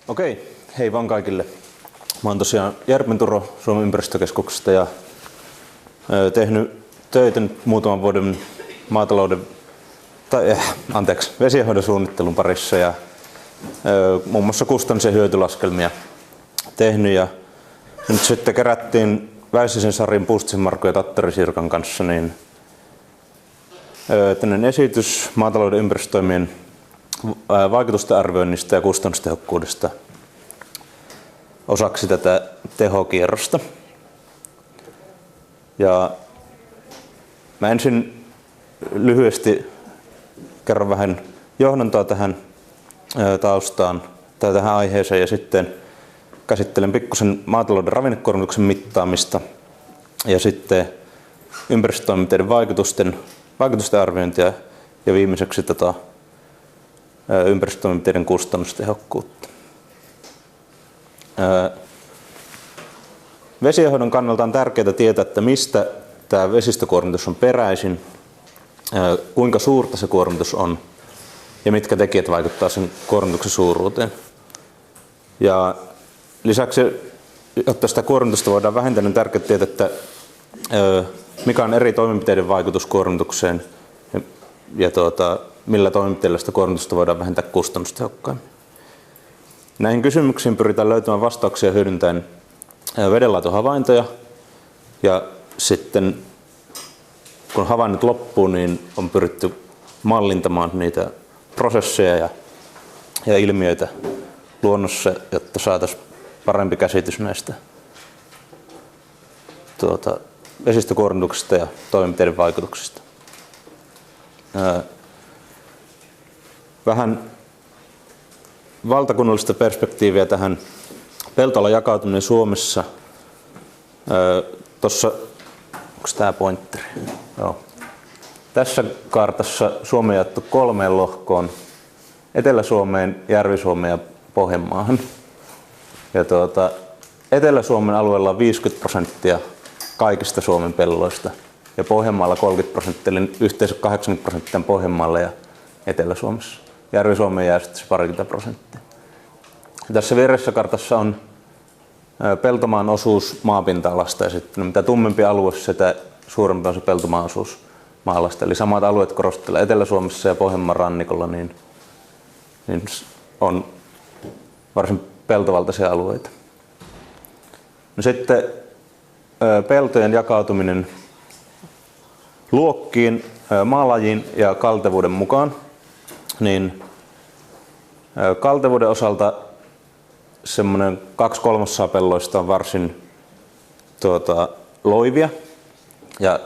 Okei, hei vaan kaikille. Mä oon tosiaan Järpen Turo Suomen ympäristökeskuksesta ja tehnyt töitä nyt muutaman vuoden maatalouden, vesienhoidon suunnittelun parissa ja muun muassa kustannus- ja hyötylaskelmia tehnyt. Ja nyt sitten kerättiin Väisäsen Sarin, Puustisen Markku ja Tattari Sirkan kanssa niin tämmöinen esitys maatalouden ympäristötoimien vaikutusten arvioinnista ja kustannustehokkuudesta osaksi tätä tehokierrosta. Ja mä ensin lyhyesti kerron vähän johdantoa tähän taustaan tai tähän aiheeseen ja sitten käsittelen pikkusen maatalouden ravinnekuormituksen mittaamista ja sitten ympäristötoimenpiteiden vaikutusten arviointia ja viimeiseksi ympäristötoimenpiteiden kustannustehokkuutta. Vesienhoidon kannalta on tärkeää tietää, että mistä tämä vesistökuormitus on peräisin, kuinka suurta se kuormitus on ja mitkä tekijät vaikuttavat sen kuormituksen suuruuteen. Ja lisäksi, jotta sitä kuormitusta voidaan vähentää, on tärkeää tietää, että mikä on eri toimenpiteiden vaikutus kuormitukseen ja millä toimenpiteillä sitä kuormitusta voidaan vähentää kustannustehokkaimmin. Näihin kysymyksiin pyritään löytämään vastauksia hyödyntäen vedenlaitohavaintoja ja sitten kun havainnot loppuu, niin on pyritty mallintamaan niitä prosesseja ja ilmiöitä luonnossa, jotta saataisiin parempi käsitys näistä vesistökuormituksista ja toimenpiteiden vaikutuksista. Vähän valtakunnallista perspektiiviä tähän peltoalan jakautuminen Suomessa. Tuossa, onko tämä pointteri? Joo. Tässä kartassa Suomi on jaettu 3 lohkoon: Etelä-Suomeen, Järvi-Suomeen ja Pohjanmaahan. Ja Etelä-Suomen alueella on 50% kaikista Suomen pelloista ja Pohjanmaalla 30%, eli yhteensä 80% Pohjanmaalla ja Etelä-Suomessa. Järvi-Suomeen jää sitten 20%. Tässä vieressä kartassa on peltomaan osuus maapinta-alasta ja sitten mitä tummempi alue, sitä suurempi on se peltomaan osuus maa-alasta. Eli samat alueet korostetaan Etelä-Suomessa ja Pohjanmaan rannikolla, niin on varsin peltovaltaisia alueita. No sitten peltojen jakautuminen luokkiin, maalajiin ja kaltevuuden mukaan. Niin kaltevuuden osalta semmoinen 2/3 pelloista on varsin loivia ja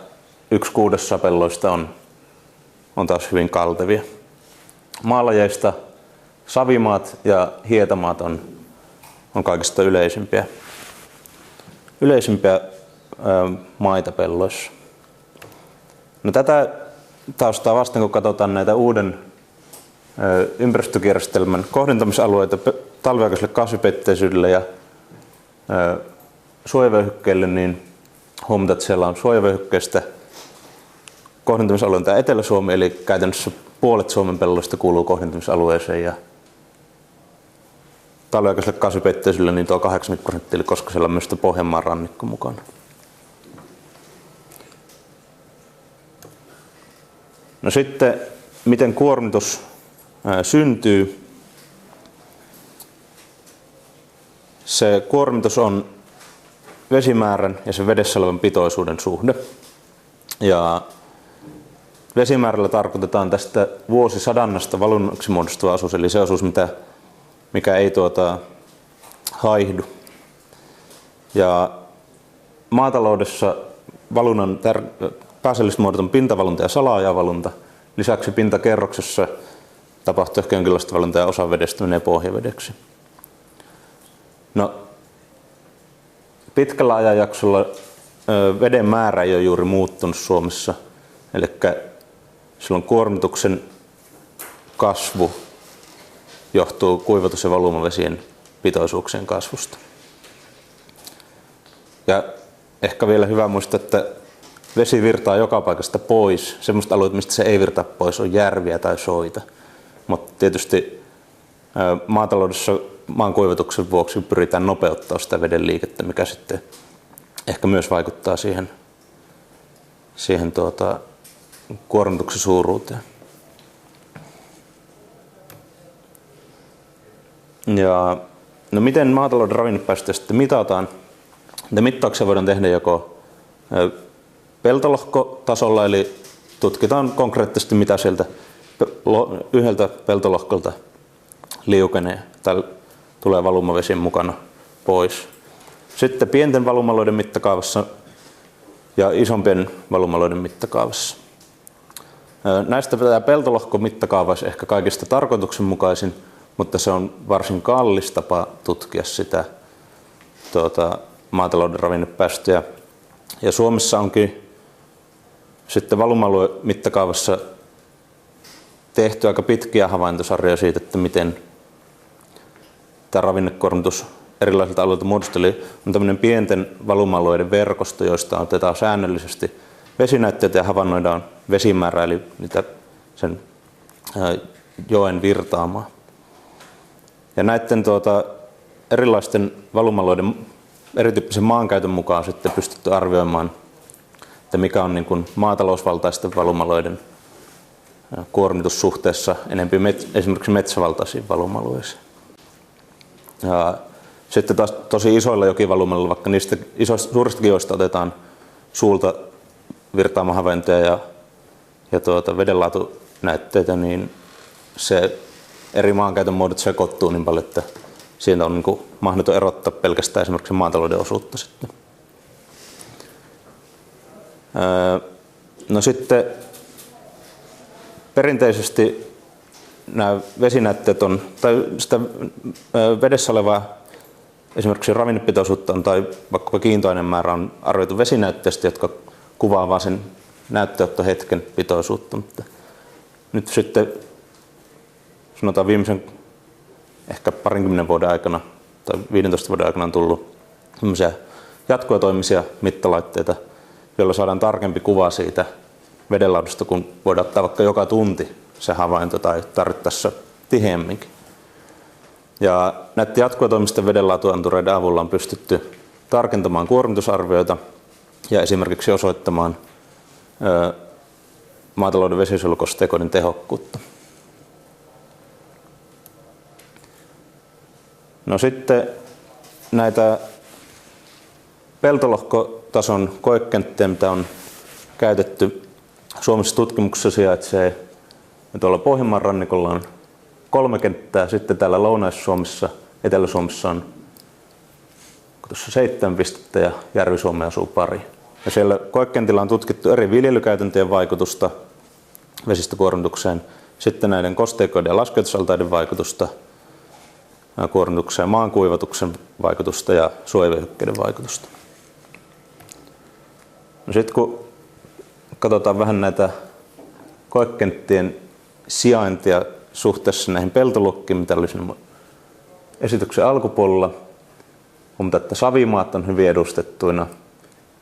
1/6 pelloista on taas hyvin kaltevia. Maalajeista savimaat ja hietamaat on kaikista yleisimpiä maita pelloissa. No tätä taustaa vasten, kun katsotaan näitä uuden ympäristökierrostelmän kohdentamisalueita talviaikaiselle kasvipetteisyydelle ja suojavyöhykkeelle, niin huomataan, että siellä on suojavyöhykkeestä kohdentamisalueen tämä Etelä-Suomi, eli käytännössä puolet Suomen pelloista kuuluu kohdentamisalueeseen ja talviaikaiselle kasvipetteisyydelle niin tuo 80%, eli koska siellä on myös Pohjanmaan rannikko mukana. No sitten, miten kuormitus syntyy? Se kuormitus on vesimäärän ja sen vedessä olevan pitoisuuden suhde. Ja vesimäärällä tarkoitetaan tästä vuosisadannasta valunnaksi muodostuva osuus, eli se osuus, mikä ei haihdu. Ja maataloudessa valunnan pääasialliset muodot on pintavalunta ja salaajavalunta. Lisäksi pintakerroksessa tapahtuu ehkä jonkinlaista valuntaa ja osa vedestä menee pohjavedeksi. No, pitkällä ajanjaksolla veden määrä ei ole juuri muuttunut Suomessa. Eli silloin kuormituksen kasvu johtuu kuivatus- ja valumavesien pitoisuuksien kasvusta. Ja ehkä vielä hyvä muistaa, että vesi virtaa joka paikasta pois. Semmoista alueita, mistä se ei virtaa pois, on järviä tai soita. Mutta tietysti maataloudessa maan kuivatuksen vuoksi pyritään nopeuttaa sitä veden liikettä, mikä sitten ehkä myös vaikuttaa siihen kuormituksen suuruuteen. Ja, no miten maatalouden ravinnepäästöjä sitten mitataan? Mittauksia voidaan tehdä joko peltolohkotasolla, eli tutkitaan konkreettisesti, mitä sieltä yhdeltä peltolohkolta liukenee tai tulee valumavesien mukana pois. Sitten pienten valumaloiden mittakaavassa ja isompien valumaloiden mittakaavassa. Näistä tämä peltolohkomittakaava olisi ehkä kaikista tarkoituksenmukaisin, mutta se on varsin kallis tapa tutkia sitä maatalouden ravinnepäästöjä. Ja Suomessa onkin sitten valumalue mittakaavassa tehty aika pitkiä havaintosarjoja siitä, että miten tämä ravinnekuormitus erilaisilta alueilta muodostuu. Eli on tämmöinen pienten valumalueiden verkosto, joista otetaan säännöllisesti vesinäytteitä ja havainnoidaan vesimäärää, eli sen joen virtaamaa. Ja näiden erilaisten valumalueiden erityyppisen maankäytön mukaan sitten pystytty arvioimaan, että mikä on niin kuin maatalousvaltaisten valumaloiden kuormitus suhteessa enempi esimerkiksi metsävaltaisiin valumalueisiin. Ja sitten taas tosi isoilla jokivalumaloilla, vaikka niistä suuristakin joista otetaan suulta virtaamahavaintoja ja vedenlaatunäytteitä, niin se eri maankäytön muodot sekoittuu niin paljon, että siitä on niin kuin mahdoton erottaa pelkästään esimerkiksi maatalouden osuutta sitten. No sitten perinteisesti nämä vesinäytteet on, tai sitä vedessä olevaa esimerkiksi ravinnepitoisuutta on, tai vaikkapa kiintoaineen määrä on arvioitu vesinäytteistä, jotka kuvaa vain sen näytteottohetken pitoisuutta. Mutta nyt sitten sanotaan viimeisen ehkä 20 vuoden aikana tai 15 vuoden aikana on tullut jatkuvatoimisia mittalaitteita, joilla saadaan tarkempi kuva siitä vedenlaadusta, kun voidaan ottaa vaikka joka tunti se havainto tai tarvittaessa tiheämminkin. Ja näiden jatkuvatoimisten vedenlaatuantureiden avulla on pystytty tarkentamaan kuormitusarvioita ja esimerkiksi osoittamaan maatalouden vesisuojelukosteikoiden tehokkuutta. No sitten näitä peltolohkotason koekenttiä, mitä on käytetty Suomessa tutkimuksessa, sijaitsee tuolla Pohjanmaan rannikolla on 3 kenttää, sitten täällä Lounais-Suomessa, Etelä-Suomessa on 7 pistettä ja Järvi-Suomeen asuu pari. Ja siellä koekentillä on tutkittu eri viljelykäytäntöjen vaikutusta vesistökuormitukseen, sitten näiden kosteikoiden ja laskutusaltaiden vaikutusta kuormitukseen, maankuivatuksen vaikutusta ja suojavyöhykkeiden vaikutusta. No sitten kun katsotaan vähän näitä koekenttien sijaintia suhteessa näihin peltoluokkiin, mitä oli siinä esityksen alkupuolella, huomataan, että savimaat on hyvin edustettuina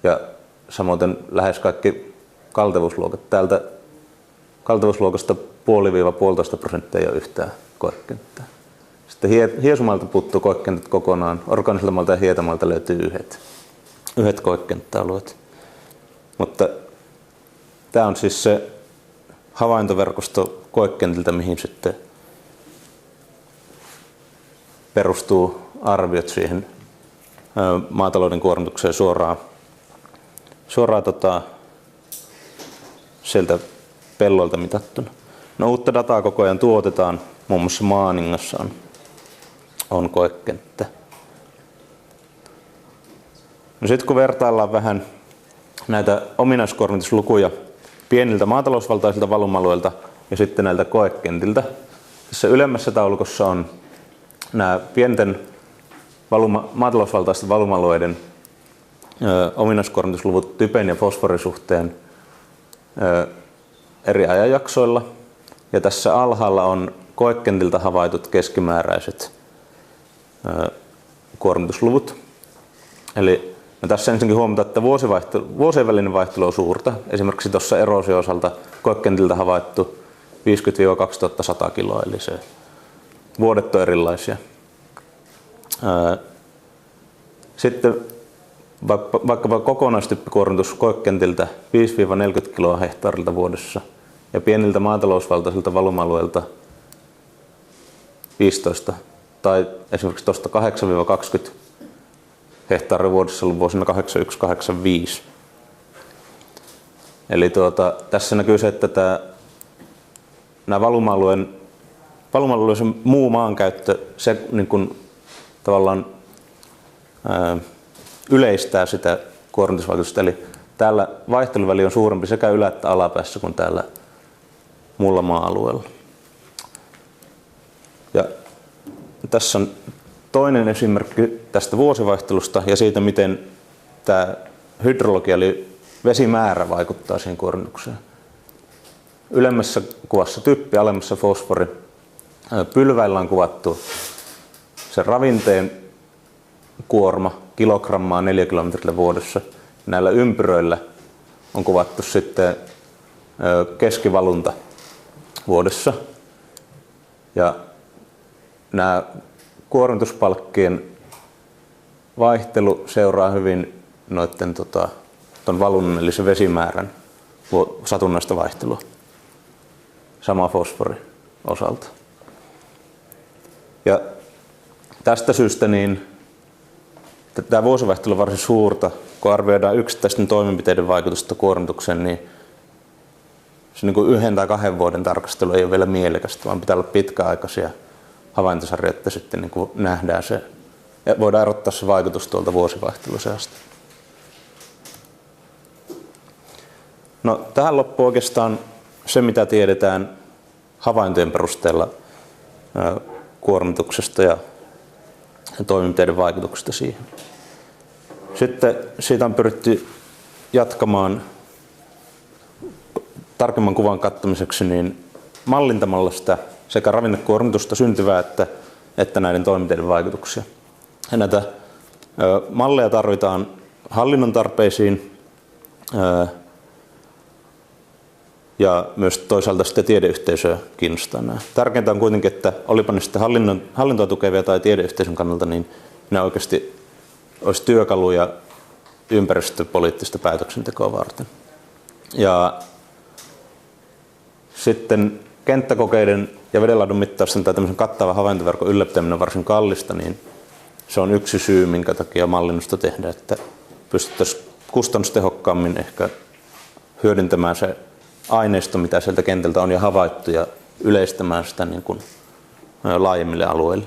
ja samoin lähes kaikki kaltevuusluokat. Täältä kaltevuusluokasta 0,5–1,5% ei ole yhtään koekenttää. Sitten Hiesumalta puuttuu koekentät kokonaan. Orgaaniselta maalta ja Hietamalta löytyy yhdet koekenttäalueet. Mutta tämä on siis se havaintoverkosto koekentiltä, mihin sitten perustuu arviot siihen maatalouden kuormitukseen suoraan sieltä pelloilta mitattuna. No, uutta dataa koko ajan tuotetaan, muun muassa Maaningassa on koekenttä. No sitten kun vertaillaan vähän näitä ominaiskuormituslukuja pieniltä maatalousvaltaisilta valumalueilta ja sitten näiltä koekentiltä. Tässä ylemmässä taulukossa on nämä pienten maatalousvaltaisten valumalueiden ominaiskuormitusluvut typen ja fosforisuhteen eri ajanjaksoilla. Ja tässä alhaalla on koekentiltä havaitut keskimääräiset kuormitusluvut. Eli tässä ensinnäkin huomataan, että vuosien välinen vaihtelu on suurta. Esimerkiksi tuossa eroosio osalta koekentiltä havaittu 50–2100 kiloa, eli se vuodet on erilaisia. Sitten vaikkapa kokonaistyppikuormitus koekentiltä 5-40 kiloa hehtaarilta vuodessa ja pieniltä maatalousvaltaisilta valuma-alueilta 15 tai esimerkiksi tuosta 8-20 hehtaaria vuodessa ollut vuosina 81-85. Eli tässä näkyy se, että nämä valuma-alueen muu maankäyttö, se niin kuin, tavallaan yleistää sitä kuormitusvaikutusta. Eli täällä vaihteluväli on suurempi sekä ylä- että alapäässä kuin täällä muulla maa-alueella. Ja tässä on toinen esimerkki tästä vuosivaihtelusta ja siitä, miten tämä hydrologia eli vesimäärä vaikuttaa siihen kuormitukseen. Ylemmässä kuvassa typpi, alemmassa fosfori. Pylväillä on kuvattu se ravinteen kuorma kilogrammaa 4 kilometrille vuodessa. Näillä ympyröillä on kuvattu sitten keskivalunta vuodessa. Ja nämä kuormituspalkkien vaihtelu seuraa hyvin noiden ton valunnan eli se vesimäärän satunnaista vaihtelua. Sama fosfori osalta. Ja tästä syystä niin tämä vuosivaihtelu on varsin suurta. Kun arvioidaan yksittäisten toimenpiteiden vaikutusta kuormitukseen, niin se niin kuin 1 tai 2 vuoden tarkastelu ei ole vielä mielekästä, vaan pitää olla pitkäaikaisia havaintosarjoja, että sitten niin kuin nähdään se ja voidaan erottaa se vaikutus tuolta vuosivaihtelusäästä. No, tähän loppuu oikeastaan se, mitä tiedetään havaintojen perusteella kuormituksesta ja toimenpiteiden vaikutuksesta siihen. Sitten siitä on pyritty jatkamaan tarkemman kuvan kattamiseksi niin mallintamalla sitä sekä ravinnekuormitusta syntyvää että näiden toimenpiteiden vaikutuksia. Ja näitä malleja tarvitaan hallinnon tarpeisiin ja myös toisaalta sitten tiedeyhteisöä kiinnostaa nämä. Tärkeintä on kuitenkin, että olipa ne sitten hallintoa tukevia tai tiedeyhteisön kannalta, niin ne oikeasti olisi työkaluja ympäristöpoliittista päätöksentekoa varten. Ja sitten kenttäkokeiden ja vedenlaadun mittausten tai tämmöisen kattavan havaintoverkon ylläpitäminen on varsin kallista, niin se on yksi syy, minkä takia mallinnusta tehdään, että pystyttäisiin kustannustehokkaammin ehkä hyödyntämään se aineisto, mitä sieltä kentältä on jo havaittu ja yleistämään sitä niin kuin laajemmille alueille.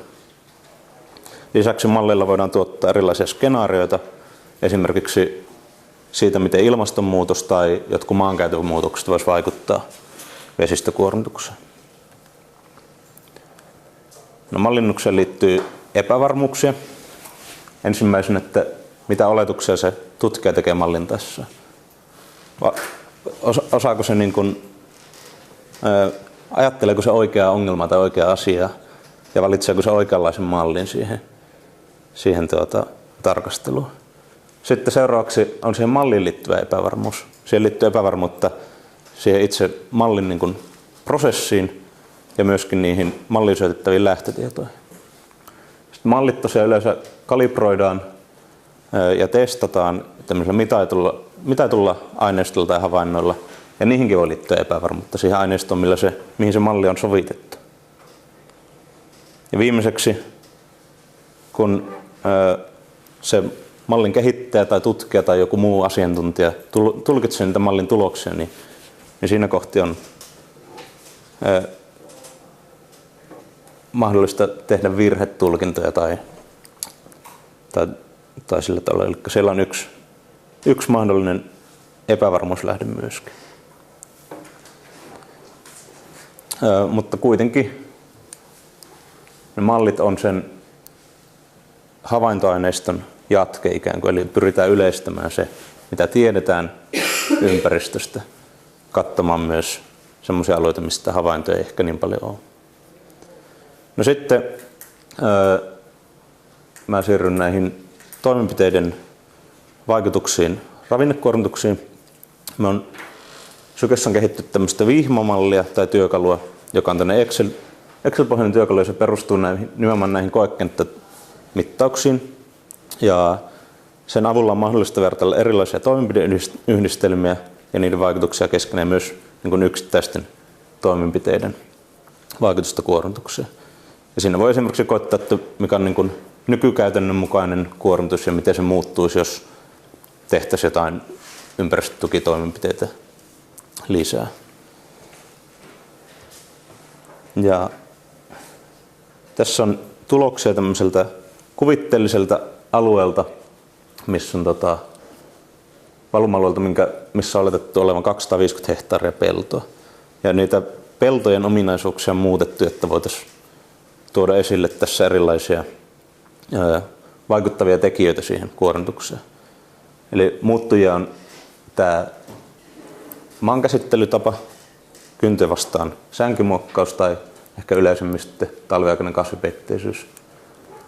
Lisäksi malleilla voidaan tuottaa erilaisia skenaarioita, esimerkiksi siitä, miten ilmastonmuutos tai jotkut maankäytön muutokset voisivat vaikuttaa vesistökuormitukseen. No, mallinnukseen liittyy epävarmuuksia. Ensimmäisenä, että mitä oletuksia se tutkija tekee mallintaessa. Osaako se niin kuin, ajatteleeko se oikeaa ongelmaa tai oikeaa asiaa ja valitseeko se oikeanlaisen mallin siihen tarkasteluun. Sitten seuraavaksi on siihen malliin liittyvä epävarmuus. Siihen liittyy epävarmuutta siihen itse mallin niin kuin prosessiin ja myöskin niihin malliin syötettäviin lähtötietoihin. Sitten mallit tosiaan yleensä kalibroidaan ja testataan tämmöisellä mitatulla aineistolla tai havainnoilla, ja niihinkin voi liittyä epävarmuutta siihen aineistoon, mihin se malli on sovitettu. Ja viimeiseksi, kun se mallin kehittäjä tai tutkija tai joku muu asiantuntija tulkitsee niitä mallin tuloksia, niin siinä kohti on mahdollista tehdä virhetulkintoja tai sillä tavalla. Eli siellä on yksi mahdollinen epävarmuuslähde myöskin. Mutta kuitenkin ne mallit on sen havaintoaineiston jatke ikään kuin, eli pyritään yleistämään se, mitä tiedetään ympäristöstä, kattamaan myös sellaisia alueita, mistä havaintoja ei ehkä niin paljon ole. No sitten mä siirryn näihin toimenpiteiden vaikutuksiin ravinnekuormituksiin. Me on Sykessä on kehitetty tämmöistä vihmamallia tai työkalua, joka on tämmöinen Excel-pohjainen työkalu, ja se perustuu nimenomaan näihin mittauksiin. Ja sen avulla on mahdollista vertailla erilaisia toimenpideyhdistelmiä ja niiden vaikutuksia keskenään myös niin kuin yksittäisten toimenpiteiden vaikutusta kuormitukseen. Ja siinä voi esimerkiksi koettaa, että mikä on niin kuin nykykäytännön mukainen kuormitus ja miten se muuttuisi, jos tehtäisiin jotain ympäristötukitoimenpiteitä lisää. Ja tässä on tuloksia tämmöiseltä kuvitteelliselta alueelta, missä on valuma-alueelta, missä on oletettu olevan 250 hehtaaria peltoa. Ja niitä peltojen ominaisuuksia on muutettu, että voitaisiin tuoda esille tässä erilaisia vaikuttavia tekijöitä siihen kuormitukseen. Eli muuttujia on tämä maankäsittelytapa, kyntö vastaan sänkymuokkaus tai ehkä yleisemmin sitten talviaikainen kasvipeitteisyys.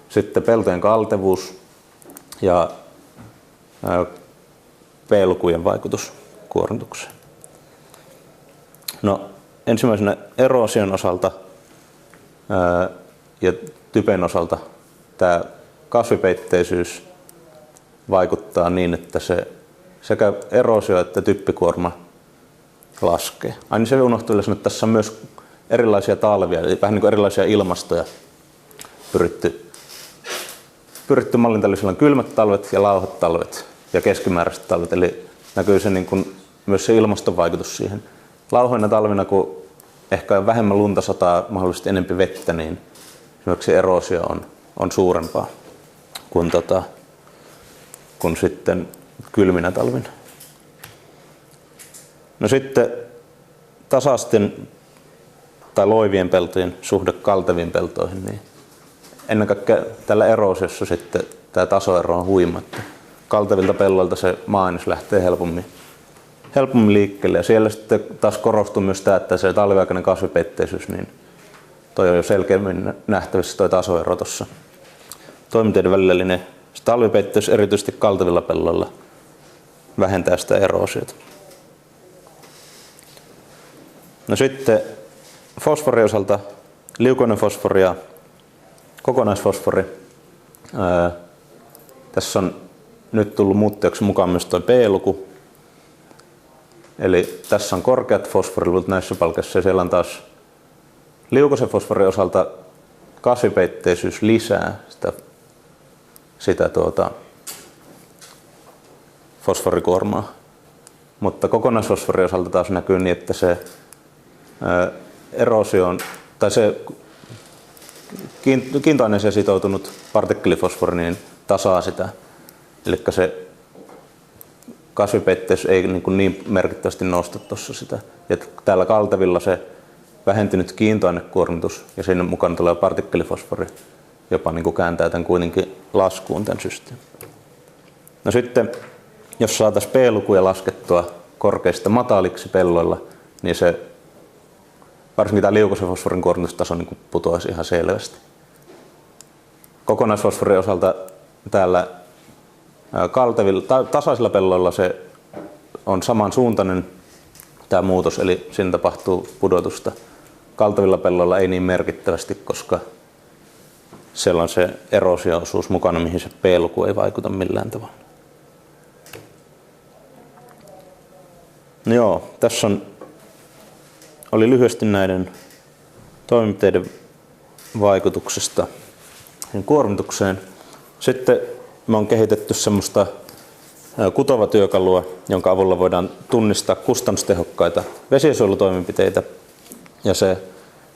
Sitten peltojen kaltevuus ja P-lukujen vaikutus kuormitukseen. No, ensimmäisenä eroosion osalta ja typen osalta tämä kasvipeitteisyys vaikuttaa niin, että se sekä eroosio että typpikuorma laskee. Aina se unohtuu sanoa, että tässä on myös erilaisia talvia, eli vähän niin kuin erilaisia ilmastoja pyritty mallintamaan. Siellä on kylmät talvet ja lauhat talvet ja keskimääräiset talvet, eli näkyy se niin kuin myös se ilmaston vaikutus siihen. Lauhoina talvina, kun ehkä vähemmän lunta sataa, mahdollisesti enemmän vettä, niin esimerkiksi eroosio on suurempaa kuin sitten kylminä talvina. No sitten tasaisten tai loivien peltojen suhde kalteviin peltoihin, niin ennen kaikkea tällä eroosiossa sitten tämä tasoero on huima. Kaltevilta pelloilta se maa-aines lähtee helpommin liikkeelle ja siellä sitten taas korostuu myös tämä, että se talviaikainen kasvipeitteisyys, niin toi on jo selkeämmin nähtävissä toi tasoero tuossa toimintojen välillä, eli ne talvipeitteys erityisesti kaltevilla pelloilla vähentää sitä eroosiota. No sitten fosforin osalta liukoinen fosfori ja kokonaisfosfori. Tässä on nyt tullut muuttujaksi mukaan myös tuo P-luku. Eli tässä on korkeat fosforiluvut näissä palkeissa ja siellä on taas liukoisen fosforin osalta kasvipeitteisyys lisää sitä fosforikuormaa. Mutta kokonaisfosforin osalta taas näkyy niin, että se eroosio tai se kiintoaineeseen sitoutunut partikkelifosfori niin tasaa sitä. Eli se kasvipeitteisyys ei niin merkittävästi nosta tuossa sitä. Ja täällä kaltevilla se vähentynyt kiintoainekuormitus ja siinä mukana tulee partikkelifosfori jopa niin kuin kääntää tämän kuitenkin laskuun tämän systeemin. No sitten, jos saataisiin P-lukuja laskettua korkeista mataliksi pelloilla, niin se varsinkin tämä liukoisen fosforin kuormitustaso niin putoaisi ihan selvästi. Kokonaisfosforin osalta täällä tasaisilla pelloilla se on samansuuntainen tämä muutos, eli siinä tapahtuu pudotusta. Kaltevilla pelloilla ei niin merkittävästi, koska siellä on se eroosio-osuus mukana, mihin se P-luku ei vaikuta millään tavalla. No joo, tässä oli lyhyesti näiden toimenpiteiden vaikutuksesta kuormitukseen. Sitten me on kehitetty semmoista kutovaa työkalua, jonka avulla voidaan tunnistaa kustannustehokkaita vesiensuojelutoimenpiteitä. Ja se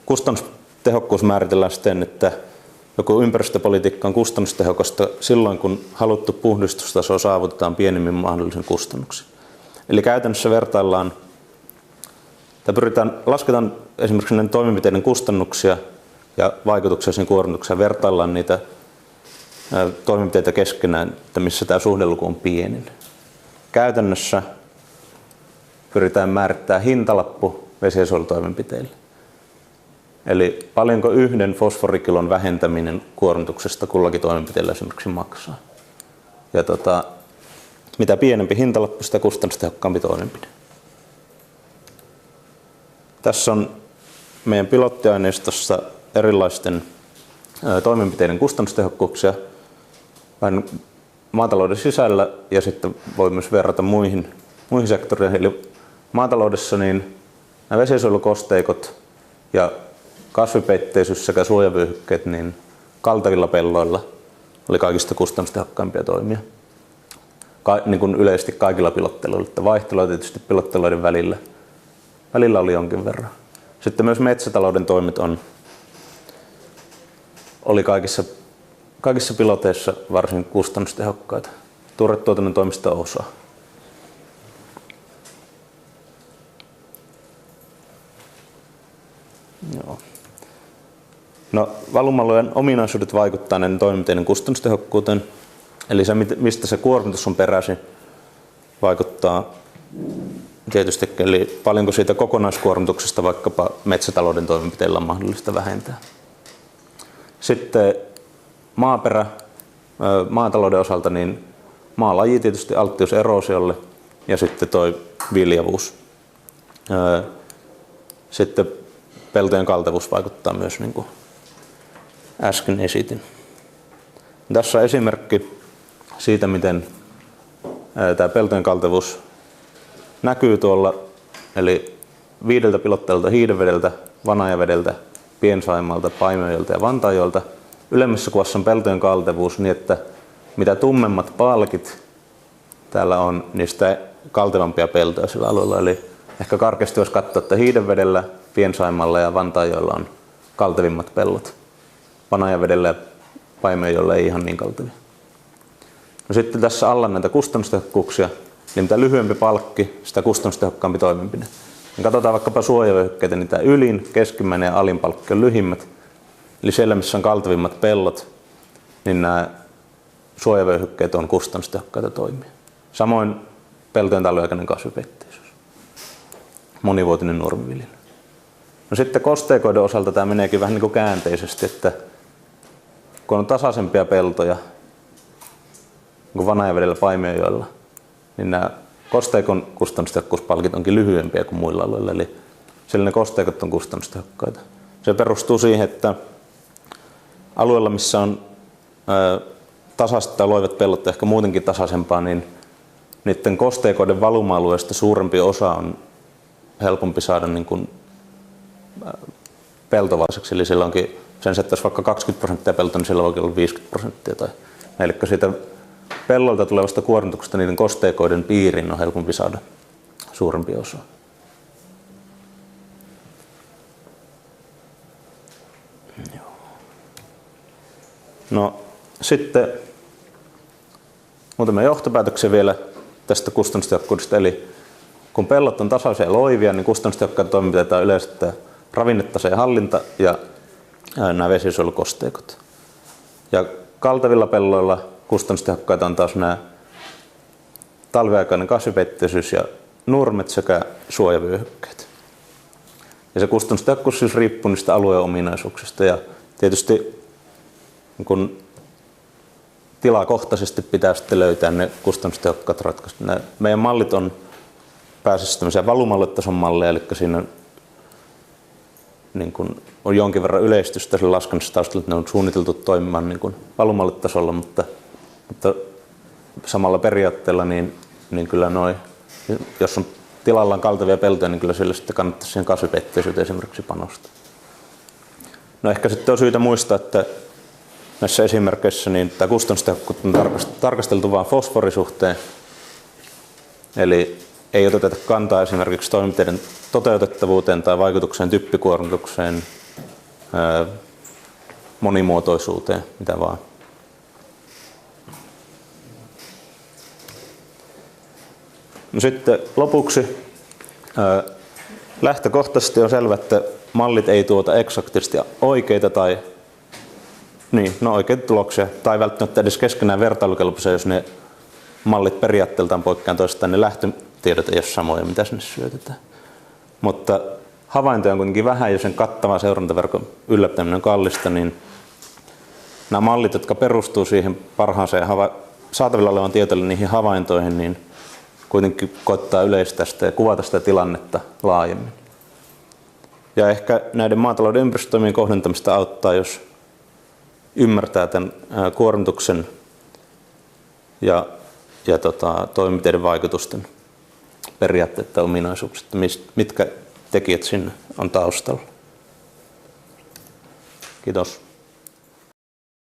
kustannustehokkuus määritellään siten, että joku ympäristöpolitiikka on kustannustehokasta silloin, kun haluttu puhdistustaso saavutetaan pienimmin mahdollisen kustannuksin. Eli käytännössä lasketaan esimerkiksi näiden toimenpiteiden kustannuksia ja vaikutuksia sen kuormitukseen, vertaillaan niitä toimenpiteitä keskenään, että missä tämä suhdeluku on pienin. Käytännössä pyritään määrittämään hintalappu vesiensuojelutoimenpiteille. Eli paljonko yhden fosforikilon vähentäminen kuormituksesta kullakin toimenpiteellä esimerkiksi maksaa. Ja mitä pienempi hintalappu, sitä kustannustehokkaampi toimenpide. Tässä on meidän pilottiaineistossa erilaisten toimenpiteiden kustannustehokkuuksia. vähän maatalouden sisällä ja sitten voi myös verrata muihin sektoreihin. Eli maataloudessa niin nämä vesiensuojelukosteikot ja kasvipeitteisyys sekä suojavyöhykkeet niin kaltevilla pelloilla oli kaikista kustannustehokkaimpia toimia. Niin kuin yleisesti kaikilla pilotteluilla, että vaihtelua tietysti pilotteluiden välillä oli jonkin verran. Sitten myös metsätalouden toimet oli kaikissa piloteissa varsin kustannustehokkaita. Turvetuotannon toimista osa. Joo. No, valuma-alueen ominaisuudet vaikuttaa näiden toimenpiteiden kustannustehokkuuteen. Eli se, mistä se kuormitus on peräisin, vaikuttaa tietysti, eli paljonko siitä kokonaiskuormituksesta vaikkapa metsätalouden toimenpiteillä on mahdollista vähentää. Sitten maaperä, maatalouden osalta, niin maalaji tietysti alttius eroosiolle ja sitten toi viljavuus. Sitten peltojen kaltevuus vaikuttaa myös, niin kuin äsken esitin. Tässä on esimerkki siitä, miten tämä peltojen kaltevuus näkyy tuolla, eli 5 pilotteelta Hiidenvedeltä, Vanajavedeltä, Piensaimalta, Paimiojoelta ja Vantaajoelta. Ylemmässä kuvassa on peltojen kaltevuus niin, että mitä tummemmat palkit täällä on, niistä kaltevampia peltoja sillä alueella. Eli ehkä karkeasti voisi katsoa, että Hiidenvedellä, Piensaimalla ja Vantaajoella on kaltevimmat pellot. Vanajavedellä ja Paimiojoella ei ihan niin kaltevia. No sitten tässä alla näitä kustannustehokkuuksia, niin mitä lyhyempi palkki, sitä kustannustehokkaampi toimenpide. Ja katsotaan vaikkapa suojavyöhykkeitä, niin tämä ylin, keskimmäinen ja alin palkki on lyhimmät. Eli siellä, missä on kaltevimmat pellot, niin nämä suojavyöhykkeet on kustannustehokkaita toimia. Samoin peltojen talviaikainen kasvipeitteisyys. Monivuotinen nurmiviljely. No sitten kosteikoiden osalta tämä meneekin vähän niin kuin käänteisesti, että kun on tasaisempia peltoja, niin kuin Vanajavedellä, Paimiojoella, niin nämä kosteikon kustannustehokkuuspalkit onkin lyhyempiä kuin muilla alueilla, eli siellä ne kosteikot on kustannustehokkaita. Se perustuu siihen, että alueella, missä on tasaiset tai loivat pellot ehkä muutenkin tasaisempaa, niin niiden kosteikoiden valuma-alueesta suurempi osa on helpompi saada niin kuin peltovalaiseksi. Eli siellä onkin, sen että jos vaikka 20% pelto, niin siellä voi olla 50%. Tai, eli siitä pellolta tulevasta kuormituksesta niiden kosteikoiden piiriin on helpompi saada suurempi osa. No sitten muutamia johtopäätöksiä vielä tästä kustannustehokkuudesta. Eli kun pellot on tasaisia ja loivia, niin kustannustehokkaita toimenpiteitä on yleensä ravinnetaseen hallinta ja nämä vesiensuojelukosteikot. Ja kaltevilla pelloilla kustannustehokkaita on taas nämä talviaikainen kasvipeitteisyys ja nurmet sekä suojavyöhykkeet. Ja se kustannustehokkuus siis riippuu niistä alueen ominaisuuksista ja tietysti kun tilakohtaisesti pitää sitten löytää ne kustannustehokkaat ratkaisut. Meidän mallit on pääasiassa tämmöisiä valuma-aluetason malleja, eli siinä niin kun on jonkin verran yleistystä sillä laskennassa taustalla, että ne on suunniteltu toimimaan niin kuin valuma-aluetasolla, mutta samalla periaatteella niin kyllä jos on tilallaan kaltevia peltoja, niin kyllä sillä sitten kannattaisi siihen kasvipeitteisyuteen esimerkiksi panostaa. No ehkä sitten on syytä muistaa, että näissä esimerkkeissä niin tämä kustannustehokkuutta on tarkasteltu vain fosforisuhteen, eli ei oteta kantaa esimerkiksi toimenpiteiden toteutettavuuteen tai vaikutukseen typpikuormitukseen, monimuotoisuuteen, mitä vaan. No sitten lopuksi lähtökohtaisesti on selvä, että mallit ei tuota eksaktisti oikeita oikeita tuloksia tai välttämättä edes keskenään vertailukelpoisia, jos ne mallit periaatteeltaan poikkeavat toistaan, ne lähtötiedot ei ole samoja, mitä sinne syötetään. Mutta havaintoja on kuitenkin vähän ja sen kattava seurantaverkon ylläpitäminen on kallista, niin nämä mallit, jotka perustuu siihen parhaaseen saatavilla olevan tietoille niihin havaintoihin, niin kuitenkin koittaa yleistää sitä ja kuvata sitä tilannetta laajemmin. Ja ehkä näiden maatalouden ympäristötoimien kohdentamista auttaa, jos ymmärtää tämän kuormituksen ja toimenpiteiden vaikutusten periaatteet ja ominaisuukset, mitkä tekijät sinne on taustalla. Kiitos.